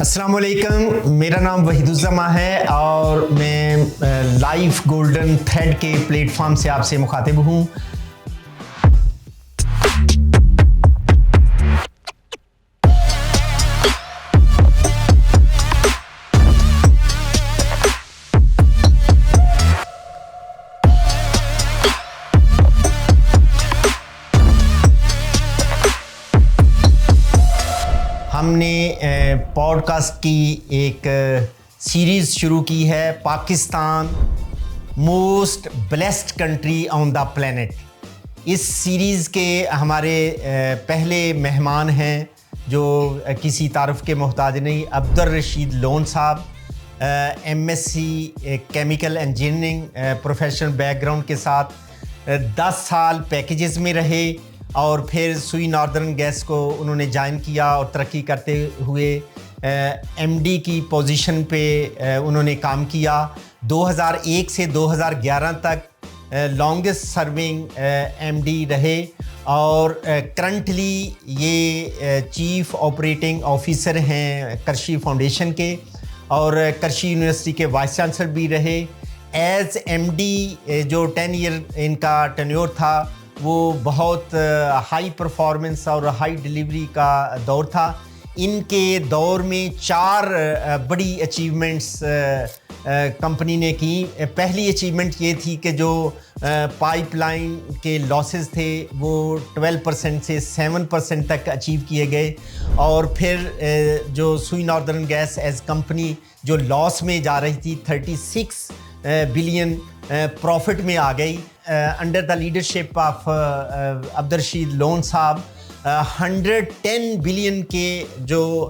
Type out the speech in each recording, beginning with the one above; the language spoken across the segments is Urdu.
السلام علیکم، میرا نام وحید الزماں ہے اور میں لائف گولڈن تھریڈ کے پلیٹ فارم سے آپ سے مخاطب ہوں۔ ہم نے پوڈ کاسٹ کی ایک سیریز شروع کی ہے، Pakistan most blessed country on the planet. اس سیریز کے ہمارے پہلے مہمان ہیں جو کسی تعارف کے محتاج نہیں، عبدالرشید لون صاحب، M S C chemical engineering professional background کے ساتھ 10 سال پیکیجز میں رہے اور پھر سوئی ناردرن گیس کو انہوں نے جوائن کیا اور ترقی کرتے ہوئے ایم ڈی کی پوزیشن پہ انہوں نے کام کیا۔ 2001 سے 2011 تک لانگسٹ سرونگ ایم ڈی رہے اور کرنٹلی یہ چیف آپریٹنگ آفیسر ہیں کرشی فاؤنڈیشن کے اور کرشی یونیورسٹی کے وائس چانسلر بھی رہے۔ ایز ایم ڈی جو 10 ایئر ان کا ٹینیور تھا وہ بہت ہائی پرفارمنس اور ہائی ڈیلیوری کا دور تھا۔ ان کے دور میں 4 بڑی اچیومنٹس کمپنی نے کی۔ پہلی اچیومنٹ یہ تھی کہ جو پائپ لائن کے لاسز تھے وہ 12% سے 7% تک اچیو کیے گئے، اور پھر جو سوئی ناردرن گیس ایز کمپنی جو لاس میں جا رہی تھی 36 بلین پروفٹ میں آ گئی۔ Under the leadership of Abdul Rashid Lone صاحب 110 بلین کے جو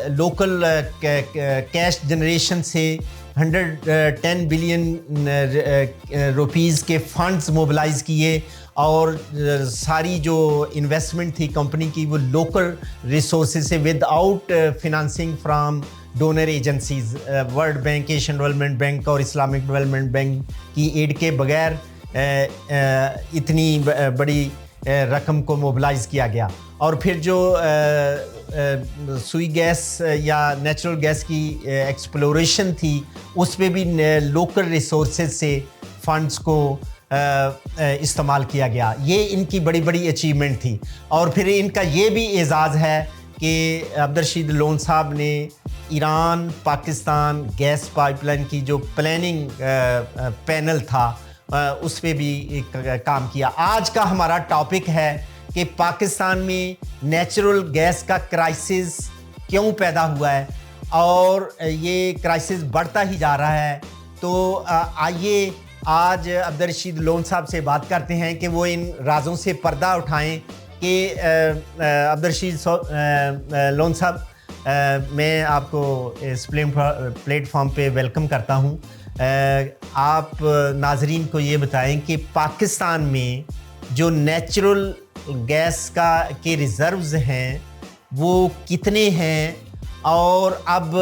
لوکل کیش جنریشن سے 110 بلین روپیز کے فنڈز موبلائز کیے، اور ساری جو انویسٹمنٹ تھی کمپنی کی وہ لوکل ریسورسز سے without financing from donor agencies, World Bank, Asian Development Bank اور اسلامک ڈیولپمنٹ بینک کی ایڈ کے بغیر اتنی بڑی رقم کو موبلائز کیا گیا۔ اور پھر جو سوئی گیس یا نیچرل گیس کی ایکسپلوریشن تھی اس پہ بھی لوکل ریسورسز سے فنڈز کو استعمال کیا گیا۔ یہ ان کی بڑی بڑی اچیومنٹ تھی۔ اور پھر ان کا یہ بھی اعزاز ہے کہ عبدالرشید لون صاحب نے Iran Pakistan gas pipeline کی جو پلاننگ پینل تھا اس پہ بھی کام کیا۔ آج کا ہمارا ٹاپک ہے کہ پاکستان میں نیچرل گیس کا کرائسس کیوں پیدا ہوا ہے اور یہ کرائسس بڑھتا ہی جا رہا ہے۔ تو آئیے آج عبدالرشید لون صاحب سے بات کرتے ہیں کہ وہ ان رازوں سے پردہ اٹھائیں کہ عبدالرشید لون صاحب، میں آپ کو اس پلیٹ فارم پہ ویلکم کرتا ہوں۔ آپ ناظرین کو یہ بتائیں کہ پاکستان میں جو نیچرل گیس کے ریزروز ہیں وہ کتنے ہیں اور اب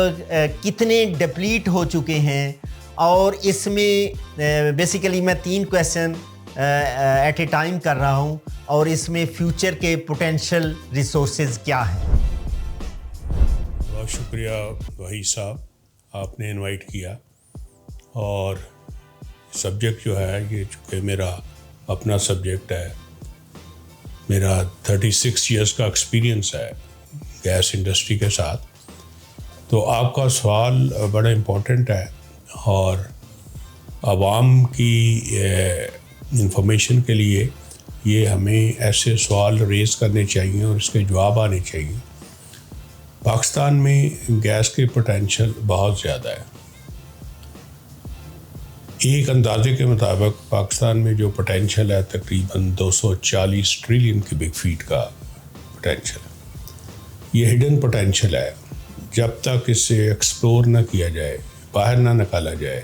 کتنے ڈپلیٹ ہو چکے ہیں، اور اس میں بیسیکلی میں 3 کویسچن ایٹ اے ٹائم کر رہا ہوں، اور اس میں فیوچر کے پوٹینشیل ریسورسز کیا ہیں۔ بہت شکریہ وحید صاحب، آپ نے انوائٹ کیا، اور سبجیکٹ جو ہے یہ چونکہ میرا اپنا سبجیکٹ ہے، میرا 36 ایئرس کا ایکسپیرینس ہے گیس انڈسٹری کے ساتھ، تو آپ کا سوال بڑا امپورٹنٹ ہے، اور عوام کی انفارمیشن کے لیے یہ ہمیں ایسے سوال ریز کرنے چاہیے اور اس کے جواب آنے چاہیے۔ پاکستان میں گیس کے پوٹینشیل بہت زیادہ ہے۔ ایک اندازے کے مطابق پاکستان میں جو پوٹینشیل ہے تقریباً 240 ٹریلین کیوبک فیٹ کا پوٹینشیل ہے۔ یہ ہڈن پوٹینشیل ہے، جب تک اسے ایکسپلور نہ کیا جائے، باہر نہ نکالا جائے،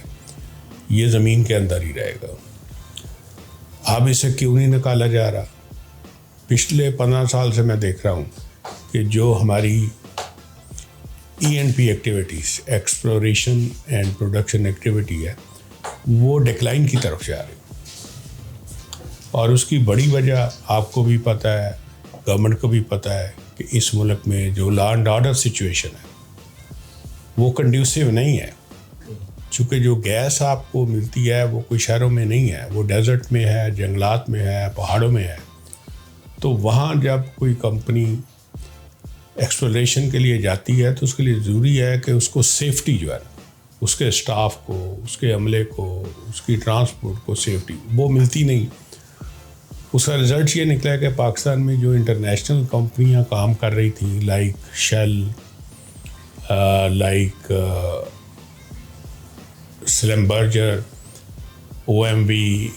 یہ زمین کے اندر ہی رہے گا۔ اب اسے کیوں نہیں نکالا جا رہا؟ پچھلے 15 سال سے میں دیکھ رہا ہوں کہ جو ہماری E&P activities, exploration and production activity ہے، وہ ڈکلائن کی طرف جا رہی، اور اس کی بڑی وجہ آپ کو بھی پتہ ہے، گورنمنٹ کو بھی پتہ ہے کہ اس ملک میں جو لا اینڈ آرڈر سچویشن ہے وہ کنڈیوسیو نہیں ہے. چونکہ جو گیس آپ کو ملتی ہے وہ کوئی شہروں میں نہیں ہے, وہ ڈیزرٹ میں ہے, جنگلات میں ہے, پہاڑوں میں ہے. تو وہاں جب کوئی کمپنی ایکسپلوریشن کے لیے جاتی ہے تو اس کے لیے ضروری ہے کہ اس کو سیفٹی جو ہے اس کے اسٹاف کو, اس کے عملے کو, اس کی ٹرانسپورٹ کو سیفٹی وہ ملتی نہیں. اس کا رزلٹ یہ نکلا کہ پاکستان میں جو انٹرنیشنل کمپنیاں کام کر رہی تھیں, like Shell, like Schlumberger, O M V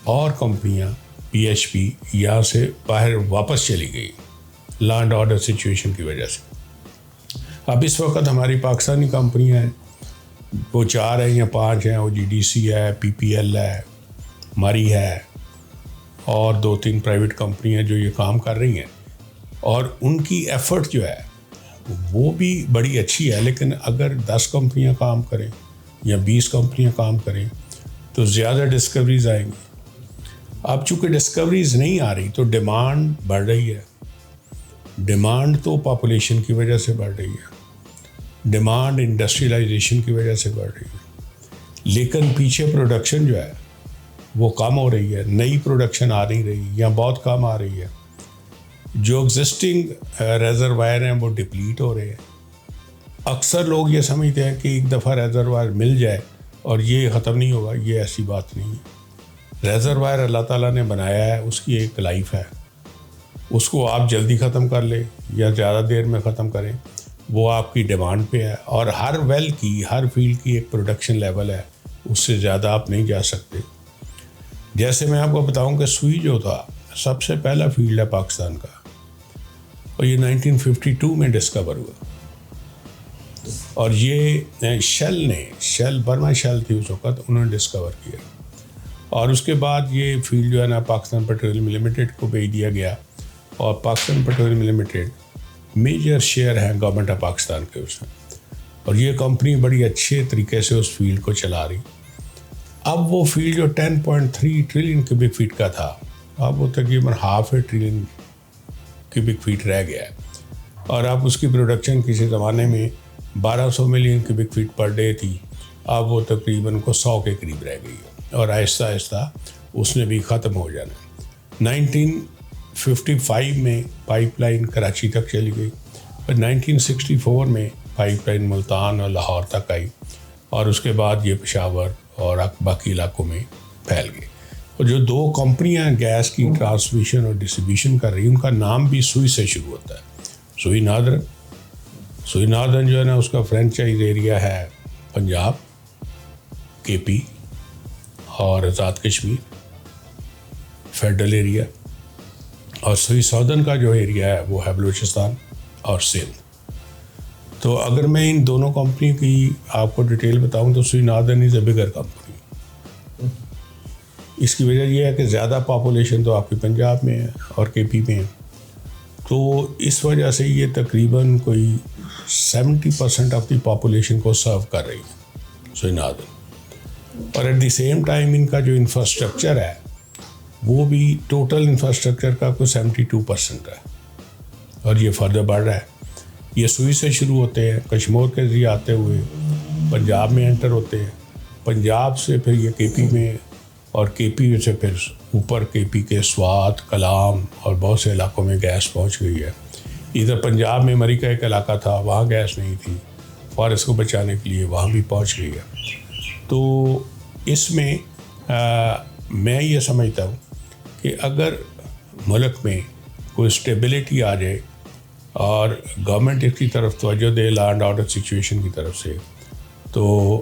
اور کمپنیاں, پی ایچ پی, یہاں سے باہر واپس چلی گئی لا اینڈ آرڈر سچویشن کی وجہ سے. اب اس وقت ہماری پاکستانی کمپنیاں ہیں, وہ 4 ہیں یا 5 ہیں. او جی ڈی سی ہے, پی پی ایل ہے, مری ہے, اور 2-3 پرائیویٹ کمپنیاں جو یہ کام کر رہی ہیں, اور ان کی ایفرٹ جو ہے وہ بھی بڑی اچھی ہے. لیکن اگر 10 کمپنیاں کام کریں یا 20 کمپنیاں کام کریں تو زیادہ ڈسکوریز آئیں گی. اب چونکہ ڈسکوریز نہیں آ رہی تو ڈیمانڈ بڑھ رہی ہے. ڈیمانڈ تو پاپولیشن کی وجہ سے بڑھ رہی ہے, ڈیمانڈ انڈسٹریلائزیشن کی وجہ سے بڑھ رہی ہے, لیکن پیچھے پروڈکشن جو ہے وہ کم ہو رہی ہے. نئی پروڈکشن آ نہیں رہی یا بہت کم آ رہی ہے. جو ایگزسٹنگ ریزروائر ہیں وہ ڈپلیٹ ہو رہے ہیں. اکثر لوگ یہ سمجھتے ہیں کہ ایک دفعہ ریزروائر مل جائے اور یہ ختم نہیں ہوگا. یہ ایسی بات نہیں ہے. ریزروائر اللہ تعالیٰ نے بنایا ہے, اس کی ایک لائف ہے. اس کو آپ جلدی ختم کر لیں یا زیادہ دیر میں ختم کریں, وہ آپ کی ڈیمانڈ پہ ہے. اور ہر ویل کی, ہر فیلڈ کی ایک پروڈکشن لیول ہے, اس سے زیادہ آپ نہیں جا سکتے. جیسے میں آپ کو بتاؤں کہ سوئی جو تھا سب سے پہلا فیلڈ ہے پاکستان کا, اور یہ 1952 میں ڈسکور ہوا. اور یہ شیل برما شیل تھی اس وقت, انہوں نے ڈسکور کیا. اور اس کے بعد یہ فیلڈ جو ہے نا پاکستان پیٹرولیم لمیٹڈ کو بھیج دیا گیا, اور Pakistan Petroleum Limited major share ہیں گورنمنٹ آف پاکستان کے اس میں, اور یہ کمپنی بڑی اچھے طریقے سے اس فیلڈ کو چلا رہی. اب وہ فیلڈ جو 10.3 ٹریلین کیوبک فیٹ کا تھا, اب وہ تقریباً 0.5 ٹریلین کیوبک فیٹ رہ گیا ہے. اور اب اس کی پروڈکشن کسی زمانے میں 1200 million cubic feet per day تھی, اب وہ تقریباً 100 کے قریب رہ گئی ہے, اور آہستہ آہستہ اس نے بھی ختم ہو جانا. 1955 میں پائپ لائن کراچی تک چلی گئی, اور 1964 میں پائپ لائن ملتان اور لاہور تک آئی, اور اس کے بعد یہ پشاور اور باقی علاقوں میں پھیل گئی. اور جو 2 کمپنیاں گیس کی ٹرانسمیشن اور ڈسٹریبیوشن کر رہی ہیں, ان کا نام بھی سوئی سے شروع ہوتا ہے. سوئی ناردرن جو ہے نا, اس کا فرینچائز ایریا ہے پنجاب, کے پی اور آزاد کشمیر فیڈرل ایریا, اور سوئی ساؤدرن کا جو ایریا ہے وہ ہے بلوچستان اور سندھ. تو اگر میں ان دونوں کمپنی کی آپ کو ڈیٹیل بتاؤں تو سوئی ناردرن از اے بگر کمپنی. اس کی وجہ یہ ہے کہ زیادہ پاپولیشن تو آپ کی پنجاب میں ہے اور کے پی میں ہے, تو اس وجہ سے یہ تقریباً کوئی 70% آف دی پاپولیشن کو سرو کر رہی ہے سوئی ناردرن. اور ایٹ دی سیم ٹائم ان کا جو انفراسٹرکچر ہے وہ بھی ٹوٹل انفراسٹرکچر کا کوئی 72% ہے, اور یہ فردر بڑھ رہا ہے. یہ سوئی سے شروع ہوتے ہیں, کشمور کے ذریعے آتے ہوئے پنجاب میں انٹر ہوتے ہیں, پنجاب سے پھر یہ کے پی میں, اور کے پی سے پھر اوپر کے پی کے سوات, کلام اور بہت سے علاقوں میں گیس پہنچ گئی ہے. ادھر پنجاب میں مری کا ایک علاقہ تھا, وہاں گیس نہیں تھی, فارسٹ کو بچانے کے لیے وہاں بھی پہنچ گئی ہے. تو اس میں میں یہ سمجھتا ہوں کہ اگر ملک میں کوئی اسٹیبلٹی آ جائے اور گورنمنٹ اس کی طرف توجہ دے لا اینڈ آرڈر سچویشن کی طرف سے, تو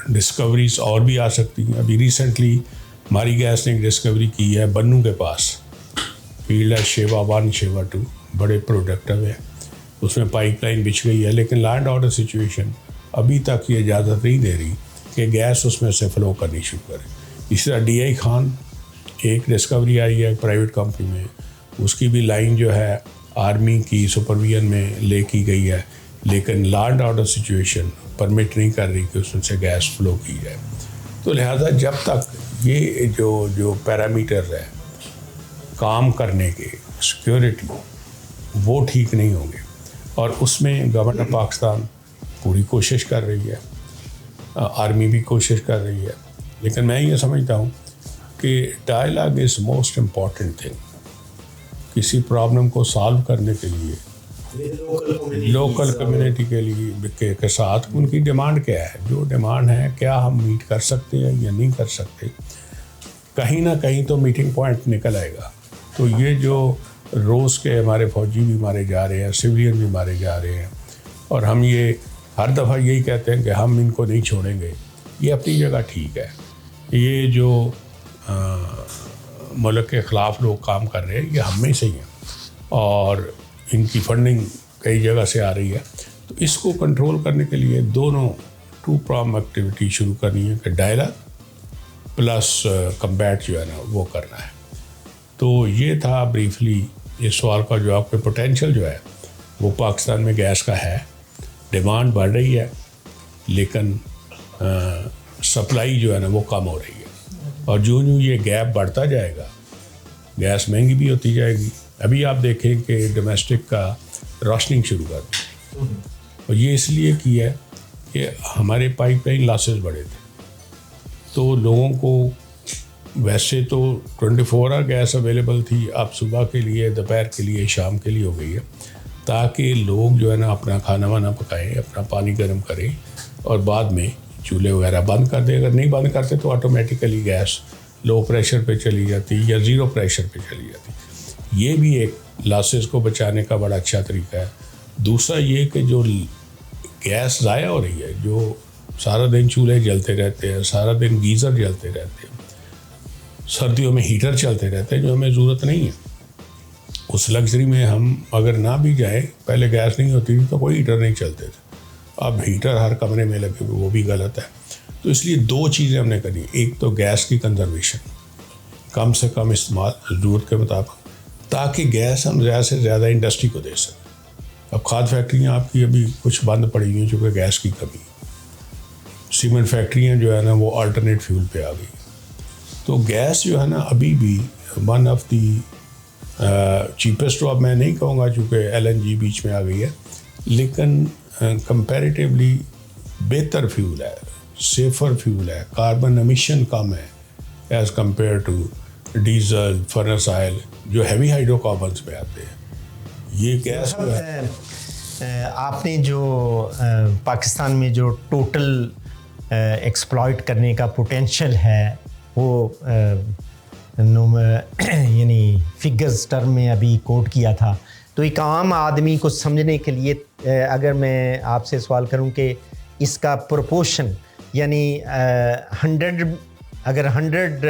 ڈسکوریز اور بھی آ سکتی ہیں. ابھی ریسنٹلی ہماری گیس نے ایک ڈسکوری کی ہے بنو کے پاس, فیلڈ ہے شیوا 1 شیوا 2, بڑے پروڈکٹیو ہے, اس میں پائپ لائن بچھ گئی ہے, لیکن لا اینڈ آرڈر سچویشن ابھی تک یہ اجازت نہیں دے رہی کہ گیس اس میں سے فلو کرنی شروع کرے. اسی طرح ڈی آئی خان ایک ڈسکوری آئی ہے پرائیویٹ کمپنی میں, اس کی بھی لائن جو ہے آرمی کی سپرویژن میں لے کی گئی ہے, لیکن law and order situation permit نہیں کر رہی کہ اس میں سے گیس فلو کی جائے. تو لہٰذا جب تک یہ جو پیرامیٹرز ہے کام کرنے کے, سیکیورٹی, وہ ٹھیک نہیں ہوں گے, اور اس میں گورنمنٹ آف پاکستان پوری کوشش کر رہی ہے, آرمی بھی کوشش کر رہی ہے, لیکن میں یہ سمجھتا ہوں کہ dialogue is most important thing. کسی پرابلم کو سالو کرنے کے لیے لوکل کمیونٹی کے لیے کے ساتھ ان کی ڈیمانڈ کیا ہے, جو ڈیمانڈ ہے کیا ہم میٹ کر سکتے ہیں یا نہیں کر سکتے, کہیں نہ کہیں تو میٹنگ پوائنٹ نکل آئے گا. تو یہ جو روز کے ہمارے فوجی بھی مارے جا رہے ہیں, سویلین بھی مارے جا رہے ہیں, اور ہم یہ ہر دفعہ یہی کہتے ہیں کہ ہم ان کو نہیں چھوڑیں گے, یہ اپنی جگہ ٹھیک ہے. یہ جو ملک کے خلاف لوگ کام کر رہے ہیں یہ ہم میں سے ہی ہیں, اور ان کی فنڈنگ کئی جگہ سے آ رہی ہے. تو اس کو کنٹرول کرنے کے لیے دونوں ٹو پرام ایکٹیویٹی شروع کرنی ہے کہ ڈائلاگ پلس کمبیٹ جو ہے نا وہ کرنا ہے. تو یہ تھا بریفلی اس سوال کا جواب کہ پوٹینشیل جو ہے وہ پاکستان میں گیس کا ہے, ڈیمانڈ بڑھ رہی ہے لیکن سپلائی جو ہے نا وہ کم ہو رہی ہے, اور جو یہ گیپ بڑھتا جائے گا گیس مہنگی بھی ہوتی جائے گی. ابھی آپ دیکھیں کہ ڈومیسٹک کا راشننگ شروع کر دی, اور یہ اس لیے کیا ہے کہ ہمارے پائپ لائن لاسز بڑھے تھے, تو لوگوں کو ویسے تو 24 آور گیس اویلیبل تھی, اب صبح کے لیے, دوپہر کے لیے, شام کے لیے ہو گئی ہے, تاکہ لوگ جو ہے نا اپنا کھانا وانا پکائیں, اپنا پانی گرم کریں, اور بعد میں چولہے وغیرہ بند کر دیں. اگر نہیں بند کرتے تو آٹومیٹیکلی گیس لو پریشر پہ چلی جاتی یا زیرو پریشر پہ چلی جاتی. یہ بھی ایک لاسز کو بچانے کا بڑا اچھا طریقہ ہے. دوسرا یہ کہ جو گیس ضائع ہو رہی ہے, جو سارا دن چولہے جلتے رہتے ہیں, سارا دن گیزر جلتے رہتے ہیں, سردیوں میں ہیٹر چلتے رہتے ہیں, جو ہمیں ضرورت نہیں ہے. اس لگژری میں ہم اگر نہ بھی جائیں, پہلے گیس نہیں ہوتی تھی تو کوئی ہیٹر نہیں چلتے تھے, اب ہیٹر ہر کمرے میں لگے ہوئے, وہ بھی غلط ہے. تو اس لیے دو چیزیں ہم نے کری. ایک تو گیس کی کنزرویشن, کم سے کم استعمال ضرورت کے مطابق, تاکہ گیس ہم زیادہ سے زیادہ انڈسٹری کو دے سکیں. اب کھاد فیکٹریاں آپ کی ابھی کچھ بند پڑی ہوئی ہیں چونکہ گیس کی کمی. سیمنٹ فیکٹریاں جو ہے نا وہ آلٹرنیٹ فیول پہ آ گئی. تو گیس جو ہے نا ابھی بھی ون آف دی چیپسٹ, تو اب میں نہیں کہوں گا چونکہ LNG بیچ میں آ گئی ہے, لیکن کمپیریٹیولی بہتر فیول ہے, سیفر فیول ہے, کاربن امیشن کم ہے as compare to diesel, furnace oil جو ہیوی ہائیڈرو کاربنس میں آتے ہیں. یہ گیس جو ہے آپ نے جو پاکستان میں جو ٹوٹل ایکسپلائٹ کرنے کا پوٹینشیل ہے وہ یعنی فگرز ٹرم میں ابھی کوٹ کیا تھا, تو ایک عام آدمی کو سمجھنے کے لیے اگر میں آپ سے سوال کروں کہ اس کا پروپورشن یعنی 100 اگر 100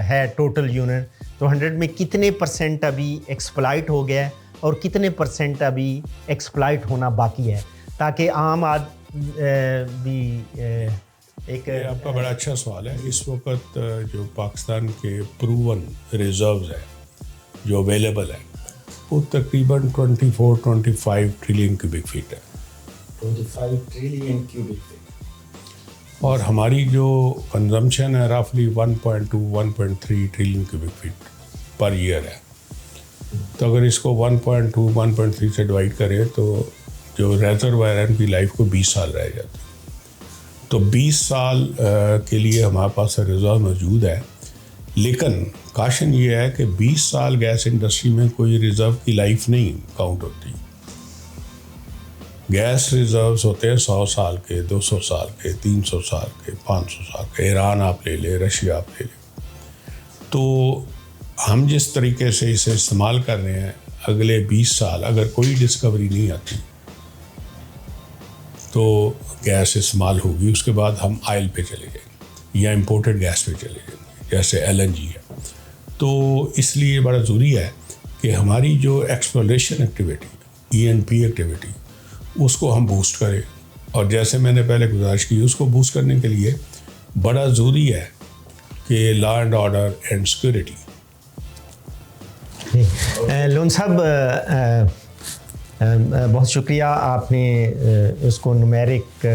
ہے ٹوٹل یونٹ تو 100 میں کتنے پرسنٹ ابھی ایکسپلائٹ ہو گیا ہے اور کتنے پرسنٹ ابھی ایکسپلائٹ ہونا باقی ہے, تاکہ عام آدمی ایک. آپ کا بڑا اچھا سوال ہے. اس وقت جو پاکستان کے پروون ریزروز ہیں جو اویلیبل ہیں وہ تقریباً 24-25 ٹریلین کیوبک فیٹ ہے. 25 ٹریلین کیوبک فیٹ. اور ہماری جو کنزمپشن ہے رفلی 1.2-1.3 trillion cubic feet per year ہے. تو اگر اس کو 1.2-1.3 سے ڈیوائڈ کریں تو جو ریزروائر ہے ان کی لائف کو 20 سال رہ جاتے ہیں. تو 20 سال کے لیے ہمارے پاس ریزرو موجود ہے, لیکن کاشن یہ ہے کہ 20 سال گیس انڈسٹری میں کوئی ریزرو کی لائف نہیں کاؤنٹ ہوتی. گیس ریزروز ہوتے ہیں 100 سال کے, 200 سال کے, 300 سال کے, 500 سال کے. ایران آپ لے لیں, رشیا آپ لے لیں. تو ہم جس طریقے سے اسے استعمال کر رہے ہیں اگلے 20 سال اگر کوئی ڈسکوری نہیں آتی تو گیس استعمال ہوگی. اس کے بعد ہم آئل پہ چلے جائیں گے یا امپورٹڈ گیس پہ چلے جائیں گے جیسے LNG ہے. تو اس لیے بڑا ضروری ہے کہ ہماری جو ایکسپلوریشن ایکٹیویٹی E&P ایکٹیویٹی اس کو ہم بوسٹ کریں, اور جیسے میں نے پہلے گزارش کی اس کو بوسٹ کرنے کے لیے بڑا ضروری ہے کہ law and order and security. Loan صاحب بہت شکریہ, آپ نے اس کو نومیرک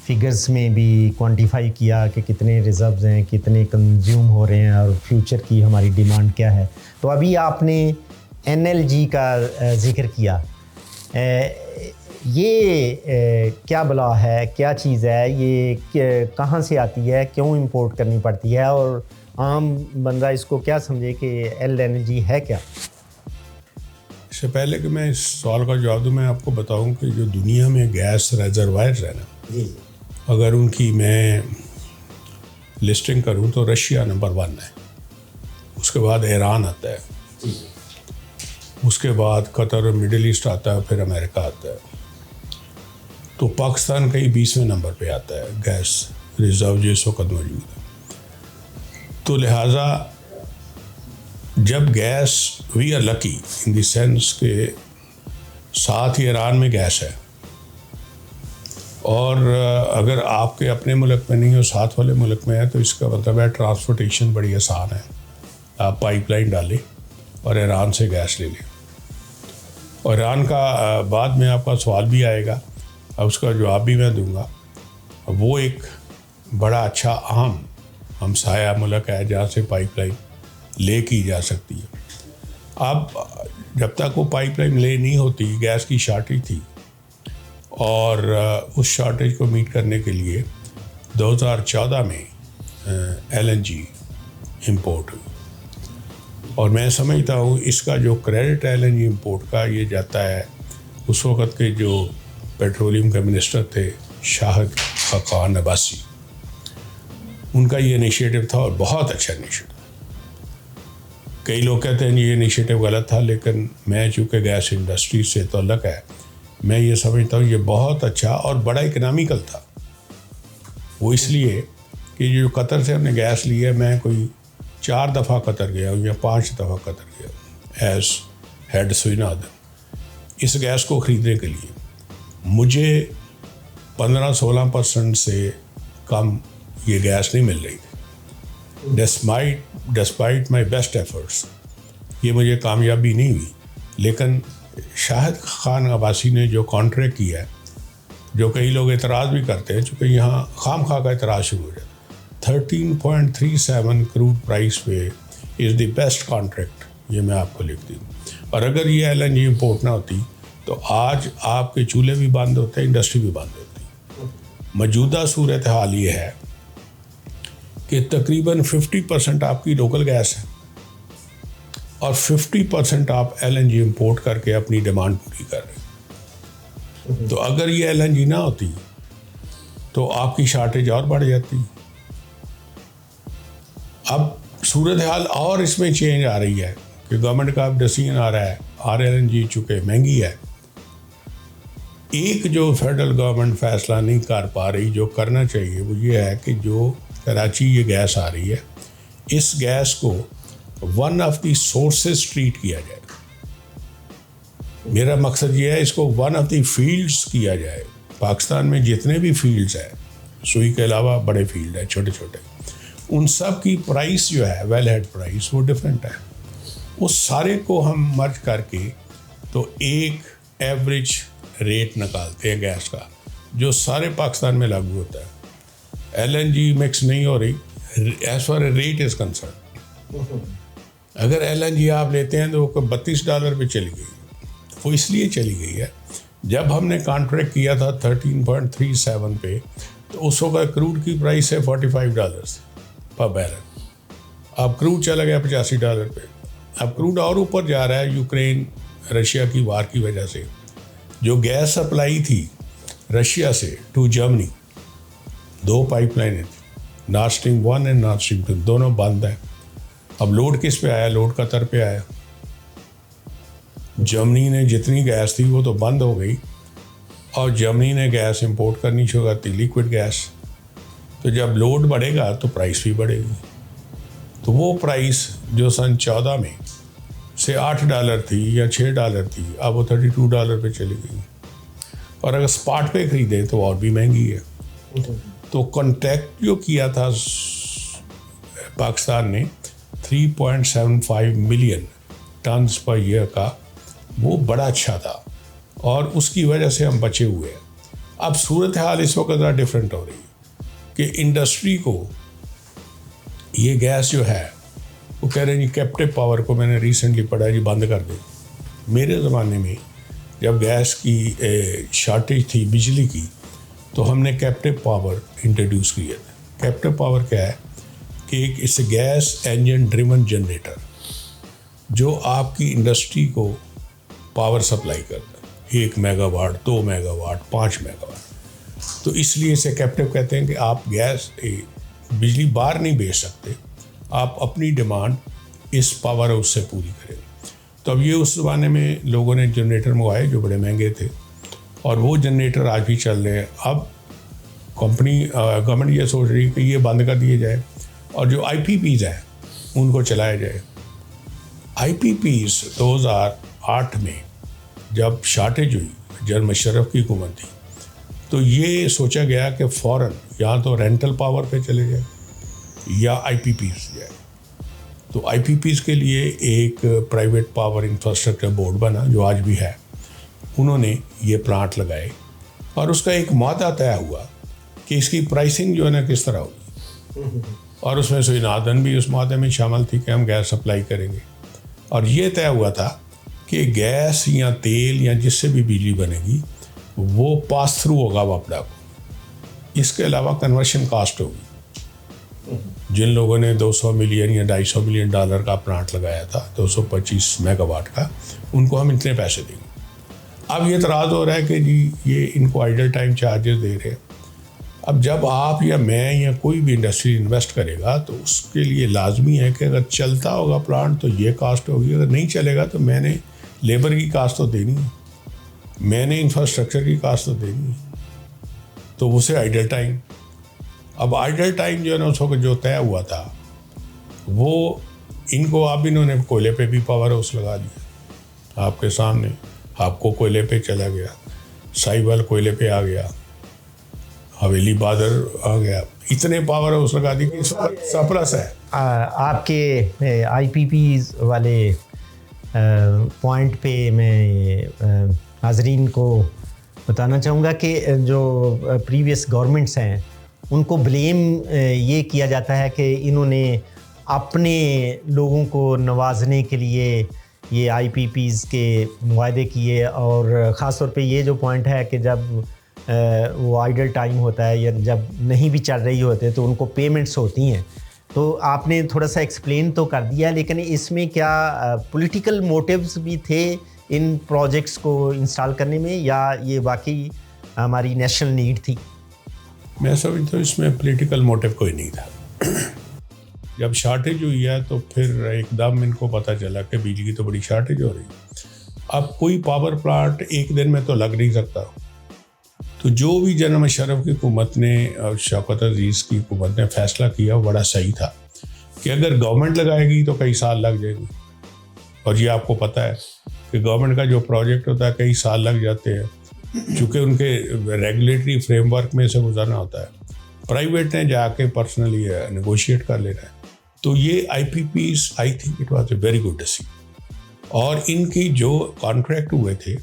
فگرز میں بھی کوانٹیفائی کیا کہ کتنے ریزروز ہیں, کتنے کنزیوم ہو رہے ہیں اور فیوچر کی ہماری ڈیمانڈ کیا ہے. تو ابھی آپ نے NLG کا ذکر کیا, یہ کیا بلا ہے, کیا چیز ہے یہ, کہاں سے آتی ہے, کیوں امپورٹ کرنی پڑتی ہے, اور عام بندہ اس کو کیا سمجھے کہ LNG ہے کیا؟ اس سے پہلے کہ میں اس سوال کا جواب دوں, میں آپ کو بتاؤں کہ جو دنیا میں گیس ریزروائرز ہیں نا, اگر ان کی میں لسٹنگ کروں تو رشیا نمبر 1 ہے, اس کے بعد ایران آتا ہے, اس کے بعد قطر اور مڈل ایسٹ آتا ہے, پھر امریکہ آتا ہے. تو پاکستان کئی 20ویں نمبر پہ آتا ہے گیس ریزرو جو اس وقت موجود ہے. تو لہٰذا جب gas we are lucky in the sense کہ ساتھ ہی ایران میں گیس ہے, اور اگر آپ کے اپنے ملک میں نہیں ہو ساتھ والے ملک میں ہے, تو اس کا مطلب ہے ٹرانسپورٹیشن بڑی آسان ہے. آپ پائپ لائن ڈالیں اور ایران سے گیس لے لیں. اور ایران کا بعد میں آپ کا سوال بھی آئے گا, اب اس کا جواب بھی میں دوں گا. وہ ایک بڑا اچھا اہم ہمسایہ ملک ہے جہاں سے پائپ لائن لے کی جا سکتی ہے. اب جب تک وہ پائپ لائن لے نہیں ہوتی, گیس کی شارٹیج تھی, اور اس شارٹیج کو میٹ کرنے کے لیے 2014 میں LNG امپورٹ ہوئی. اور میں سمجھتا ہوں اس کا جو کریڈٹ LNG امپورٹ کا یہ جاتا ہے اس وقت کے جو پیٹرولیم کے منسٹر تھے شاہد خاقان عباسی, ان کا یہ انیشیٹو تھا, اور بہت اچھا انیشیٹو. کئی لوگ کہتے ہیں یہ انیشیٹو غلط تھا, لیکن میں چونکہ گیس انڈسٹری سے تعلق ہے, میں یہ سمجھتا ہوں یہ بہت اچھا اور بڑا اکنامیکل تھا. وہ اس لیے کہ جو قطر سے ہم نے گیس لی ہے, میں کوئی 4 دفعہ قطر گیا ہوں یا 5 دفعہ قطر گیا ہوں ایز ہیڈ سوئناد. اس گیس کو خریدنے کے لیے مجھے 15-16% سے کم یہ گیس نہیں مل رہی تھی. ڈسپائٹ مائی بیسٹ ایفرٹس یہ مجھے کامیابی نہیں ہوئی. لیکن شاہد خان عباسی نے جو کانٹریکٹ کیا ہے, جو کئی لوگ اعتراض بھی کرتے ہیں, چونکہ یہاں خام خواہ کا اعتراض شروع ہو جاتا ہے, 13.37 کروڈ پرائس پہ از دی بیسٹ کانٹریکٹ, یہ میں آپ کو لکھ دوں. اور اگر یہ LNG امپورٹ نہ ہوتی تو آج آپ کے چولہے بھی بند ہوتے, انڈسٹری بھی بند ہوتی. موجودہ صورتحال یہ ہے کہ تقریباً 50% آپ کی لوکل گیس ہے, اور 50% آپ LNG امپورٹ کر کے اپنی ڈیمانڈ پوری کر رہے ہیں. تو اگر یہ LNG نہ ہوتی تو آپ کی شارٹیج اور بڑھ جاتی. اب صورتحال اور اس میں چینج آ رہی ہے کہ گورنمنٹ کا اب ڈیسیژن آ رہا ہے, LNG چونکہ مہنگی ہے, ایک جو فیڈرل گورنمنٹ فیصلہ نہیں کر پا رہی, جو کرنا چاہیے وہ یہ ہے کہ جو کراچی یہ گیس آ رہی ہے, اس گیس کو one of the sources treat کیا جائے. میرا مقصد یہ ہے اس کو ون آف دی فیلڈز کیا جائے. پاکستان میں جتنے بھی فیلڈز ہیں, سوئی کے علاوہ بڑے فیلڈ ہیں چھوٹے چھوٹے, ان سب کی پرائس جو ہے ویل ہیڈ پرائس وہ ڈفرینٹ ہے. اس سارے کو ہم مرج کر کے تو ایک ایوریج ریٹ نکالتے ہیں گیس کا, جو سارے پاکستان میں لاگو ہوتا ہے. LNG مکس نہیں ہو رہی as for a rate is concern. اگر LNG آپ لیتے ہیں تو وہ $32 پہ چلی گئی. وہ اس لیے چلی گئی ہے, جب ہم نے کانٹریکٹ کیا تھا 13.37 پہ, تو اس وقت کروڈ کی پرائس ہے $45 پر بیرل. اب کروڈ چلا گیا $85 پہ. اب کروڈ اور اوپر جا رہا ہے یوکرین رشیا کی وار کی وجہ سے. جو گیس سپلائی تھی رشیا سے ٹو جرمنی, 2 پائپ لائنیں تھیں, north stream 1 and north stream 2, دونوں بند ہیں. اب لوڈ کس پہ آیا؟ لوڈ قطر پہ آیا. جرمنی نے جتنی گیس تھی وہ تو بند ہو گئی, اور جرمنی نے گیس امپورٹ کرنی شروع کر دی, لیکوڈ گیس. تو جب لوڈ بڑھے گا تو پرائس بھی بڑھے گی. تو وہ پرائس جو سن 14 میں سے $8 تھی یا $6 تھی, اب وہ $32 پہ چلی گئی. اور اگر اسپاٹ پہ خریدیں تو اور بھی مہنگی ہے. تو کانٹریکٹ جو کیا تھا پاکستان نے 3.75 ملین ٹنز پر ایئر کا, وہ بڑا اچھا تھا, اور اس کی وجہ سے ہم بچے ہوئے ہیں. اب صورتحال اس وقت ذرا ڈفرینٹ ہو رہی ہے کہ انڈسٹری کو یہ گیس جو ہے وہ کہہ رہے ہیں جی کیپٹیو پاور کو, میں نے ریسنٹلی پڑھا جی بند کر دیں. میرے زمانے میں جب گیس کی شارٹیج تھی بجلی کی تو ہم نے کیپٹیو پاور انٹروڈیوس کیا تھا. کیپٹیو پاور کیا ہے کہ ایک اس گیس انجن ڈریون جنریٹر جو آپ کی انڈسٹری کو پاور سپلائی کرتا ہے, 1 mega what, 2 mega what, 5 mega what. تو اس لیے اسے کیپٹیو کہتے ہیں کہ آپ گیس بجلی باہر نہیں بیچ سکتے, آپ اپنی ڈیمانڈ اس پاور ہاؤس سے پوری کریں. تو اب یہ اس زمانے میں لوگوں نے جنریٹر منگوائے جو بڑے مہنگے تھے, اور وہ جنریٹر آج بھی چل رہے ہیں. اب گورنمنٹ یہ سوچ رہی ہے کہ یہ بند کر دیے جائے اور جو آئی پی پیز ہیں ان کو چلایا جائے. آئی پی پیز 2008 میں جب شارٹیج ہوئی, جنرل مشرف کی حکومت تھی, تو یہ سوچا گیا کہ فوراً یا تو رینٹل پاور پہ چلے جائے یا آئی پی پیز جائے. تو آئی پی پیز کے لیے ایک پرائیویٹ پاور انفراسٹرکچر بورڈ بنا جو آج بھی ہے. انہوں نے یہ پلانٹ لگائے اور اس کا ایک معاہدہ طے ہوا کہ اس کی پرائسنگ جو ہے نا کس طرح ہوگی, اور اس میں سوئنادن بھی اس معاہدے میں شامل تھی کہ ہم گیس سپلائی کریں گے. اور یہ طے ہوا تھا کہ گیس یا تیل یا جس سے بھی بجلی بنے گی وہ پاس تھرو ہوگا وپڈا کو. اس کے علاوہ کنورشن کاسٹ ہوگی. جن لوگوں نے 200 ملین یا 250 ملین ڈالر کا پلانٹ لگایا تھا 225 میگا واٹ کا, ان کو ہم اتنے پیسے دیں گے. اب یہ اعتراض ہو رہا ہے کہ جی یہ ان کو آئیڈل ٹائم چارجز دے رہے ہیں. اب جب آپ یا میں یا کوئی بھی انڈسٹری انویسٹ کرے گا تو اس کے لیے لازمی ہے کہ اگر چلتا ہوگا پلانٹ تو یہ کاسٹ ہوگی, اگر نہیں چلے گا تو میں نے لیبر کی کاسٹ تو دینی ہے, میں نے انفراسٹرکچر کی کاسٹ تو دینی ہے. تو اسے آئیڈل ٹائم. اب آئیڈل ٹائم جو ہے نا اس وقت جو طے ہوا تھا وہ ان کو اب انہوں نے کوئلے پہ بھی پاور ہاؤس لگا دیا آپ کے سامنے. آپ کو کوئلے پہ چلا گیا, سائیول کوئلے پہ آ گیا, حویلی بادر آ گیا, اتنے پاور ہاؤس لگا دی کہ سرپلس ہے. آپ کے آئی پی پیز والے پوائنٹ پہ میں ناظرین کو بتانا چاہوں گا کہ جو پریویس گورنمنٹس ہیں ان کو بلیم یہ کیا جاتا ہے کہ انہوں نے اپنے لوگوں کو نوازنے کے لیے یہ آئی پی پیز کے معاہدے کیے, اور خاص طور پہ یہ جو پوائنٹ ہے کہ جب وہ آئیڈل ٹائم ہوتا ہے یا جب نہیں بھی چل رہی ہوتے تو ان کو پیمنٹس ہوتی ہیں. تو آپ نے تھوڑا سا ایکسپلین تو کر دیا, لیکن اس میں کیا پولیٹیکل موٹیوز بھی تھے ان پروجیکٹس کو انسٹال کرنے میں, یا یہ واقعی ہماری نیشنل نیڈ تھی؟ میں سمجھتا ہوں اس میں پولیٹیکل موٹیو کوئی نہیں تھا. جب شارٹیج ہوئی ہے تو پھر ایک دم ان کو پتہ چلا کہ بجلی کی تو بڑی شارٹیج ہو رہی ہے. اب کوئی پاور پلانٹ ایک دن میں تو لگ نہیں سکتا. تو جو بھی جنرل مشرف کی حکومت نے اور شوکت عزیز کی حکومت نے فیصلہ کیا وہ بڑا صحیح تھا کہ اگر گورنمنٹ لگائے گی تو کئی سال لگ جائے گی. اور یہ آپ کو پتہ ہے کہ گورنمنٹ کا جو پروجیکٹ ہوتا ہے کئی سال لگ جاتے ہیں, چونکہ ان کے ریگولیٹری فریم ورک میں سے گزرنا ہوتا ہے. پرائیویٹ نے جا کے پرسنلی نیگوشیٹ کر لینا ہے. تو یہ I P Ps I think it was a very good decision. اور ان کی جو کانٹریکٹ ہوئے تھے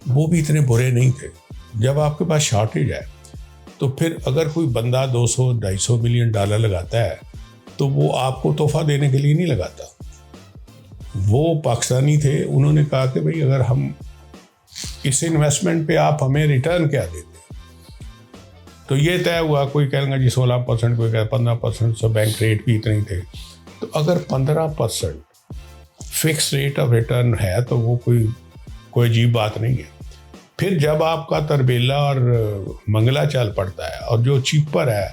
وہ بھی اتنے برے نہیں تھے. جب آپ کے پاس شارٹیج ہے تو پھر اگر کوئی بندہ 200-250 ملین ڈالر لگاتا ہے تو وہ آپ کو تحفہ دینے کے لیے نہیں لگاتا. وہ پاکستانی تھے, انہوں نے کہا کہ بھئی اگر ہم اس انویسٹمنٹ پہ آپ ہمیں ریٹرن کیا دیتے. تو یہ طے ہوا, کوئی کہہ گا جی 16%, کوئی کہ 15%, سو بینک ریٹ بھی اتنے تھے. تو اگر 15% فکس ریٹ آف ریٹرن ہے تو وہ کوئی عجیب بات نہیں ہے. پھر جب آپ کا تربیلا اور منگلا چل پڑتا ہے اور جو چیپر ہے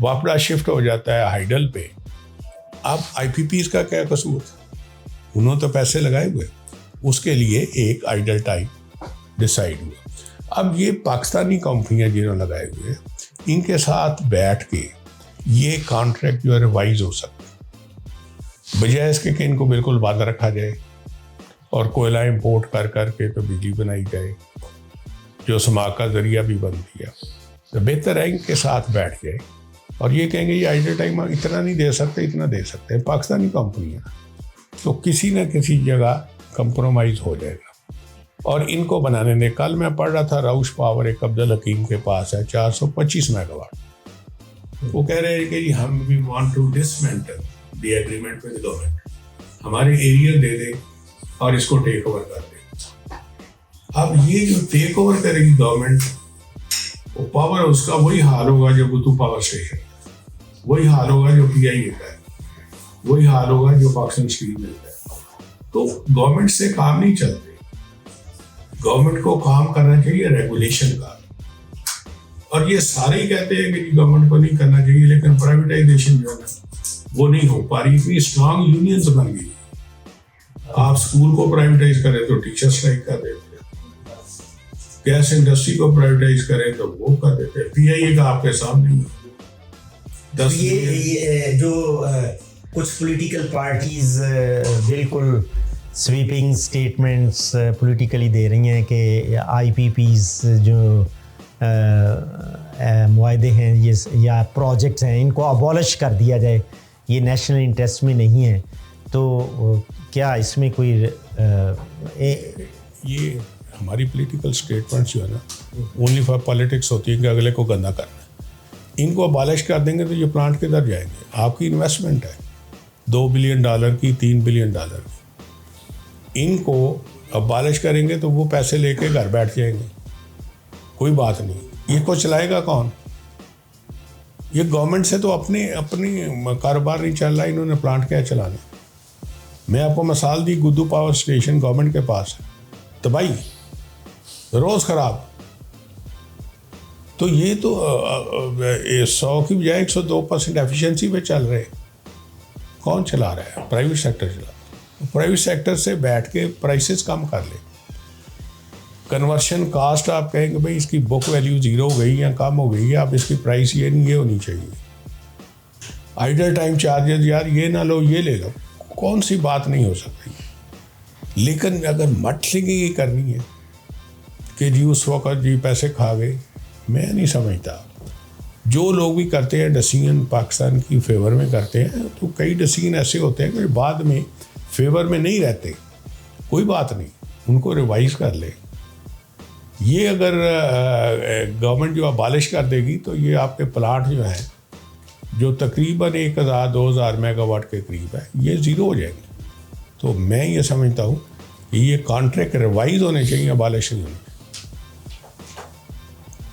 واپڈا شفٹ ہو جاتا ہے ہائیڈل پہ, اب آئی پی پیز کا کیا قصور تھا؟ انہوں تو پیسے لگائے ہوئے, اس کے لیے ایک آئیڈل ٹائم ڈیسائیڈ ہوا. اب یہ پاکستانی کمپنیاں جنہوں نے لگائے ہوئے ان کے ساتھ بیٹھ کے یہ کانٹریکٹ جو ہے ریوائز ہو سکتا ہے, بجائے اس کے کہ ان کو بالکل بند رکھا جائے اور کوئلہ امپورٹ کر کے تو بجلی بنائی جائے جو سماگ کا ذریعہ بھی بن دیا. تو بہتر ہے ان کے ساتھ بیٹھ جائے اور یہ کہیں گے یہ آئیڈل ٹائم اتنا نہیں دے سکتے, اتنا دے سکتے ہیں. پاکستانی کمپنیاں تو کسی نہ کسی جگہ کمپرومائز ہو جائے گا اور ان کو بنانے دیں. کل میں پڑھ رہا تھا راؤش پاور ایک عبدالحکیم کے پاس ہے 425 میگا واٹ. وہ کہہ رہے ہیں کہ جی ہم we want to dismantle the agreement with government, ہمارے ایریا دے دیں اور اس کو ٹیک اوور کر دیں. اب یہ جو ٹیک اوور کرے گی گورنمنٹ, وہ پاور اس کا وہی حال ہوگا جو گتو پاور اسٹیشن, وہی حال ہوگا جو پی آئی اے کا ہے, وہی حال ہوگا جو پاکستان اسٹیل مل کا ہے. تو گورنمنٹ سے کام نہیں چلتے. گورنمنٹ کو کام کرنا چاہیے ریگولیشن کا, اور یہ سارے ہی کہتے ہیں کہ گورنمنٹ کو نہیں کرنا چاہیے, لیکن پرائیویٹائزیشن جو ہے نا وہ نہیں ہو پا رہی. اتنی اسٹرانگ یونینز بن گئی. آپ اسکول کو پرائیویٹائز کریں تو ٹیچر اسٹرائک کر دیتے ہیں, گیس انڈسٹری کو پرائیویٹائز کریں تو وہ کر دیتے ہیں. پی آئی اے کا آپ کے سامنے ہی. یہ جو کچھ پولیٹیکل پارٹیز بالکل سویپنگ سٹیٹمنٹس پولیٹیکلی دے رہی ہیں کہ آئی پی پیز جو معاہدے ہیں یہ یا پروجیکٹس ہیں ان کو ابالش کر دیا جائے, یہ نیشنل انٹرسٹ میں نہیں ہے. تو کیا اس میں کوئی یہ ہماری پولیٹیکل سٹیٹمنٹس جو ہے نا اونلی فار پالیٹکس ہوتی ہے کہ اگلے کو گندا کرنا ہے. ان کو ابالش کر دیں گے تو یہ پلانٹ کدھر جائیں گے؟ آپ کی انویسٹمنٹ ہے $2 بلین کی, $3 بلین کی. ان کو ابالش کریں گے تو وہ پیسے لے کے گھر بیٹھ جائیں گے, کوئی بات نہیں. یہ کو چلائے گا کون؟ یہ گورنمنٹ سے تو اپنی کاروبار نہیں چل رہا, انہوں نے پلانٹ کیا چلانے. میں آپ کو مثال دی, گدو پاور اسٹیشن گورنمنٹ کے پاس ہے, تباہی, روز خراب. تو یہ تو 100 کی بجائے 102% ایفیشنسی پہ چل رہے. کون چلا رہا ہے؟ پرائیویٹ سیکٹر چلا رہا ہے. پرائیویٹ سیکٹر سے بیٹھ کے پرائسز کم کر لے. کنورشن کاسٹ آپ کہیں گے بھائی اس کی بک ویلیو 0 ہو گئی یا کم ہو گئی ہے, اب اس کی پرائس یہ نہیں, یہ ہونی چاہیے. آئیڈل ٹائم چارجز یار یہ نہ لو یہ لے لو, کون سی بات نہیں ہو سکتی. لیکن اگر مٹلنگ یہ کرنی ہے کہ جی اس وقت جی پیسے کھا گئے, میں نہیں سمجھتا. جو لوگ بھی کرتے ہیں ڈیسیژن پاکستان کی فیور میں کرتے ہیں, تو کئی ڈیسیژن ایسے ہوتے ہیں کہ بعد میں فیور میں نہیں رہتے. کوئی بات نہیں, ان کو ریوائز کر لے. یہ اگر گورنمنٹ جو ابالش کر دے گی تو یہ آپ کے پلانٹ جو ہیں جو تقریباً 1000-2000 میگا واٹ کے قریب ہے, یہ 0 ہو جائیں گے. تو میں یہ سمجھتا ہوں کہ یہ کانٹریکٹ ریوائز ہونے چاہیے, ابالش نہیں ہونے.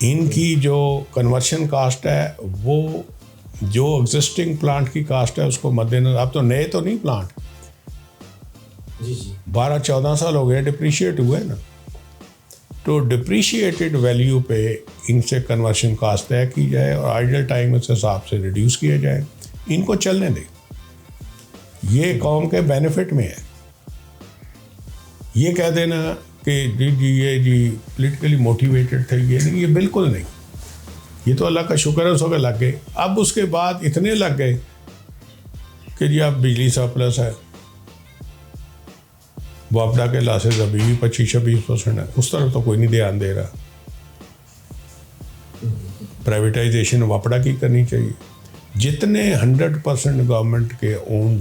ان کی جو کنورشن کاسٹ ہے وہ جو ایگزسٹنگ پلانٹ کی کاسٹ ہے اس کو مد نظر, اب تو نئے تو نہیں پلانٹ, 12-14 سال ہو گئے ڈپریشیٹ ہوئے نا, تو ڈپریشیٹڈ ویلیو پہ ان سے کنورشن کاسٹ طے کی جائے اور آئیڈل ٹائم اس حساب سے ریڈیوس کیا جائے. ان کو چلنے دیں, یہ قوم کے بینیفٹ میں ہے. یہ کہہ دینا کہ جی پولیٹیکلی موٹیویٹڈ تھے, یہ نہیں, یہ بالکل نہیں. یہ تو اللہ کا شکر ہے اس وقت لگ گئے. اب اس کے بعد اتنے لگ گئے کہ جی اب بجلی سرپلس ہے, واپڈا کے لاسز ابھی بھی 25-26% ہے. اس طرف تو کوئی نہیں دھیان دے رہا. پرائیویٹائزیشن واپڈا کی کرنی چاہیے. جتنے 100% گورنمنٹ کے اون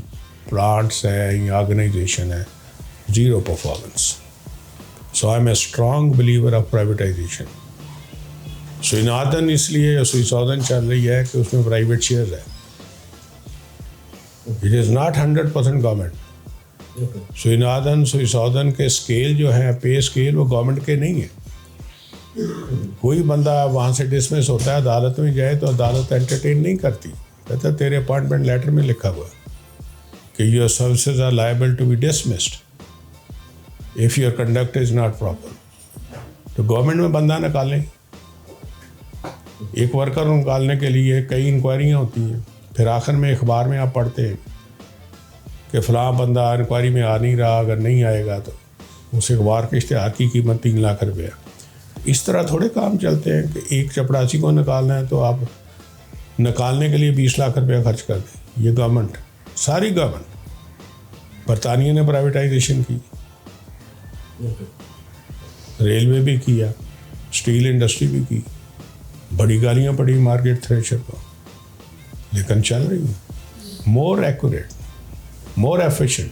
پلانٹس ہیں یا آرگنائزیشن ہے, 0 performance. So I am a strong believer of privatisation. Sui Northern اس لیے سوئی سودن چل رہی ہے کہ اس میں پرائیویٹ شیئرز ہے. It is not 100% government. Sui Northern Sui Southern کے اسکیل جو ہے, پے اسکیل, وہ گورنمنٹ کے نہیں ہیں. کوئی بندہ وہاں سے ڈسمس ہوتا ہے, عدالت میں جائے تو عدالت انٹرٹین نہیں کرتی. کہتا ہے تیرے اپائنٹمنٹ لیٹر میں لکھا ہوا کہ your services are liable to be dismissed if your conduct is not proper. تو گورنمنٹ میں بندہ نکالیں. ایک ورکر نکالنے کے لیے کئی انکوائریاں ہوتی ہیں, پھر آخر میں اخبار میں آپ پڑھتے ہیں کہ فلاں بندہ انکوائری میں آ نہیں رہا, اگر نہیں آئے گا تو اس اخبار کے اشتہار کی قیمت 3 لاکھ روپیہ. اس طرح تھوڑے کام چلتے ہیں کہ ایک چپڑاسی کو نکالنا ہے تو آپ نکالنے کے لیے 20 لاکھ روپیہ خرچ کر دیں. یہ گورنمنٹ, ساری گورنمنٹ. برطانیہ نے پرائیویٹائزیشن کی, ریلوے بھی کیا, اسٹیل انڈسٹری بھی کی, بڑی گالیاں پڑی مارکیٹ تھریشر کو, لیکن چل رہی ہیں. More accurate, more efficient.